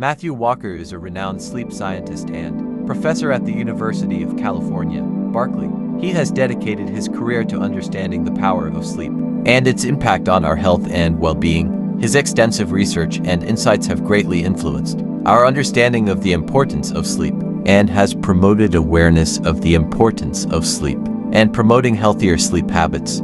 Matthew Walker is a renowned sleep scientist and professor at the University of California, Berkeley. He has dedicated his career to understanding the power of sleep and its impact on our health and well-being. His extensive research and insights have greatly influenced our understanding of the importance of sleep and has promoted awareness of the importance of sleep and promoting healthier sleep habits.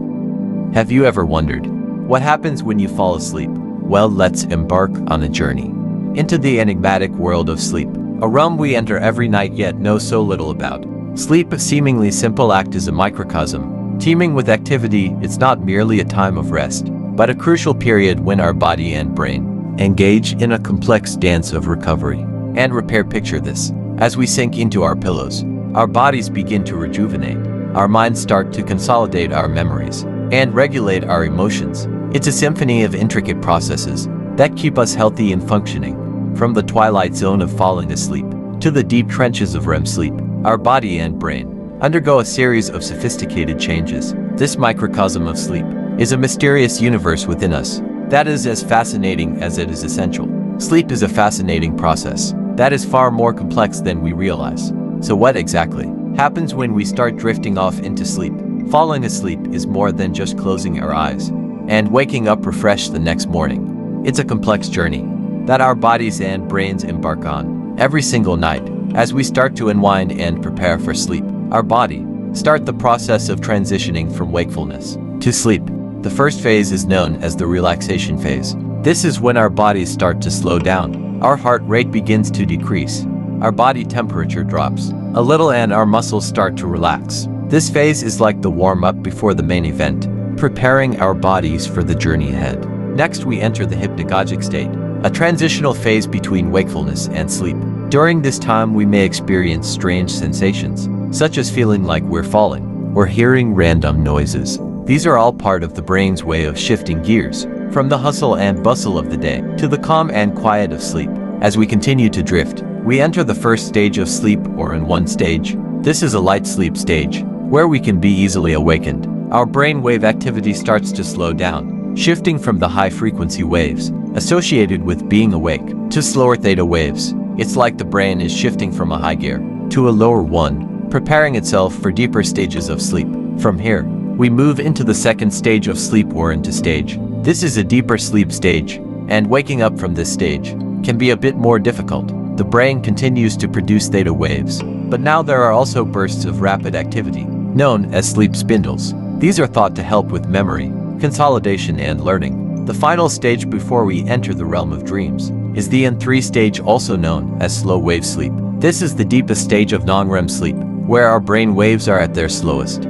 Have you ever wondered what happens when you fall asleep? Well, let's embark on a journey into the enigmatic world of sleep, a realm we enter every night yet know so little about. Sleep, a seemingly simple act, is a microcosm teeming with activity. It's not merely a time of rest, but a crucial period when our body and brain engage in a complex dance of recovery and repair. Picture this: as we sink into our pillows, our bodies begin to rejuvenate, our minds start to consolidate our memories and regulate our emotions. It's a symphony of intricate processes that keep us healthy and functioning. From the twilight zone of falling asleep to the deep trenches of REM sleep, our body and brain undergo a series of sophisticated changes. This microcosm of sleep is a mysterious universe within us that is as fascinating as it is essential. Sleep is a fascinating process that is far more complex than we realize. So what exactly happens when we start drifting off into sleep? Falling asleep is more than just closing our eyes and waking up refreshed the next morning. It's a complex journey that our bodies and brains embark on every single night. As we start to unwind and prepare for sleep, our body start the process of transitioning from wakefulness to sleep. The first phase is known as the relaxation phase. This is when our bodies start to slow down. Our heart rate begins to decrease. Our body temperature drops a little and our muscles start to relax. This phase is like the warm-up before the main event, preparing our bodies for the journey ahead. Next, we enter the hypnagogic state, a transitional phase between wakefulness and sleep. During this time, we may experience strange sensations, such as feeling like we're falling or hearing random noises. These are all part of the brain's way of shifting gears from the hustle and bustle of the day to the calm and quiet of sleep. As we continue to drift, we enter the first stage of sleep, or in one stage. This is a light sleep stage, where we can be easily awakened. Our brainwave activity starts to slow down, shifting from the high-frequency waves associated with being awake to slower theta waves. It's like the brain is shifting from a high gear to a lower one, preparing itself for deeper stages of sleep. From here, we move into the second stage of sleep, or into stage. This is a deeper sleep stage, and waking up from this stage can be a bit more difficult. The brain continues to produce theta waves, but now there are also bursts of rapid activity, known as sleep spindles. These are thought to help with memory, consolidation, and learning. The final stage before we enter the realm of dreams is the N3 stage, also known as slow wave sleep. This is the deepest stage of non-REM sleep, where our brain waves are at their slowest.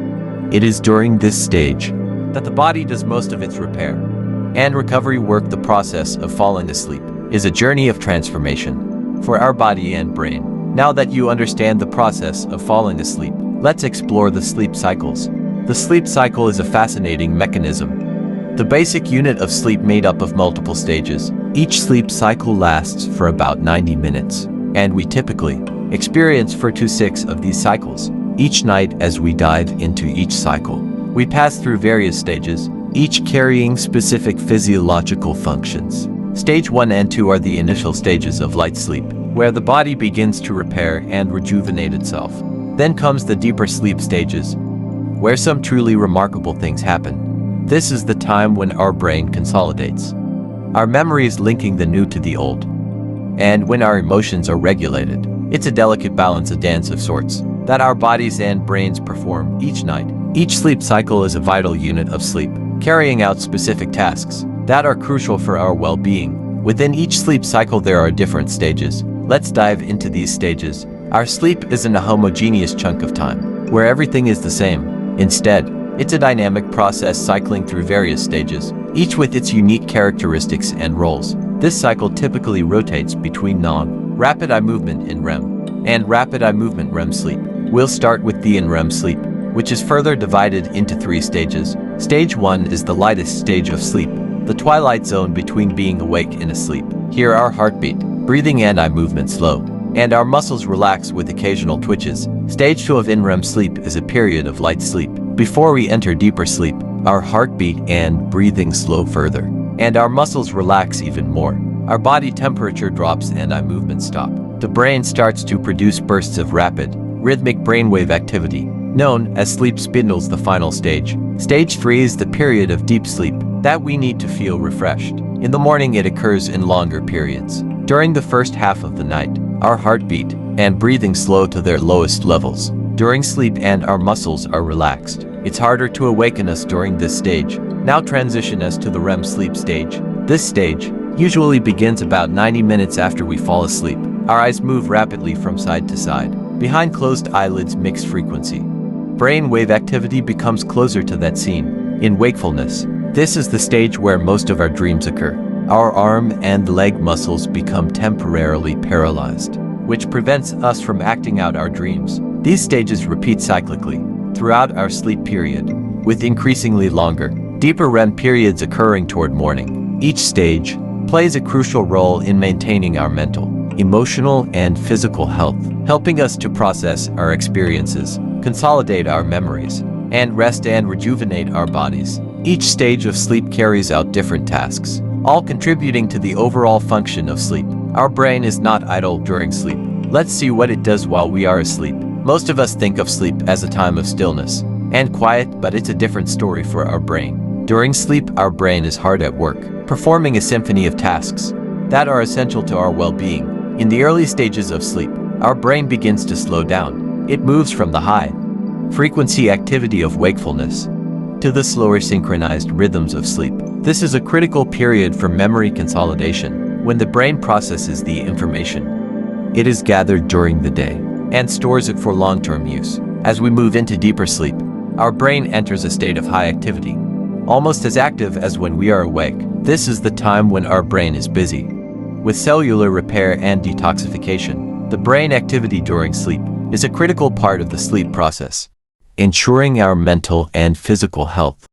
It is during this stage that the body does most of its repair and recovery work. The process of falling asleep is a journey of transformation for our body and brain. Now that you understand the process of falling asleep, let's explore the sleep cycles. The sleep cycle is a fascinating mechanism. The basic unit of sleep made up of multiple stages. Each sleep cycle lasts for about 90 minutes, and we typically experience 4 to 6 of these cycles each night. As we dive into each cycle, we pass through various stages, each carrying specific physiological functions. Stage 1 and 2 are the initial stages of light sleep, where the body begins to repair and rejuvenate itself. Then comes the deeper sleep stages, where some truly remarkable things happen. This is the time when our brain consolidates, our memories linking the new to the old, and when our emotions are regulated. It's a delicate balance, a dance of sorts, that our bodies and brains perform each night. Each sleep cycle is a vital unit of sleep, carrying out specific tasks that are crucial for our well-being. Within each sleep cycle, there are different stages. Let's dive into these stages. Our sleep isn't a homogeneous chunk of time where everything is the same. Instead, it's a dynamic process cycling through various stages, each with its unique characteristics and roles. This cycle typically rotates between non-rapid eye movement in REM and rapid eye movement REM sleep. We'll start with the NREM sleep, which is further divided into 3 stages. Stage 1 is the lightest stage of sleep, the twilight zone between being awake and asleep. Here our heartbeat, breathing, and eye movement slow, and our muscles relax with occasional twitches. Stage 2 of NREM sleep is a period of light sleep. Before we enter deeper sleep, our heartbeat and breathing slow further, and our muscles relax even more. our body temperature drops and eye movements stop. The brain starts to produce bursts of rapid, rhythmic brainwave activity, known as sleep signals. The final stage. Stage 3 is the period of deep sleep that we need to feel refreshed. In the morning it occurs in longer periods. During the first half of the night, our heartbeat and breathing slow to their lowest levels. During sleep and our muscles are relaxed. It's harder to awaken us during this stage. Now transition us to the REM sleep stage. This stage usually begins about 90 minutes after we fall asleep. Our eyes move rapidly from side to side. Behind closed eyelids, mixed frequency. Brainwave activity becomes closer to that scene. In wakefulness, this is the stage where most of our dreams occur. Our arm and leg muscles become temporarily paralyzed, which prevents us from acting out our dreams. These stages repeat cyclically throughout our sleep period, with increasingly longer, deeper REM periods occurring toward morning. Each stage plays a crucial role in maintaining our mental, emotional, and physical health, helping us to process our experiences, consolidate our memories, and rest and rejuvenate our bodies. Each stage of sleep carries out different tasks, all contributing to the overall function of sleep. Our brain is not idle during sleep. Let's see what it does while we are asleep. Most of us think of sleep as a time of stillness and quiet, but it's a different story for our brain. During sleep, our brain is hard at work, performing a symphony of tasks that are essential to our well-being. In the early stages of sleep, our brain begins to slow down. It moves from the high frequency activity of wakefulness to the slower synchronized rhythms of sleep. This is a critical period for memory consolidation, when the brain processes the information it is gathered during the day and stores it for long-term use. As we move into deeper sleep, our brain enters a state of high activity, almost as active as when we are awake. This is the time when our brain is busy with cellular repair and detoxification. The brain activity during sleep is a critical part of the sleep process, ensuring our mental and physical health.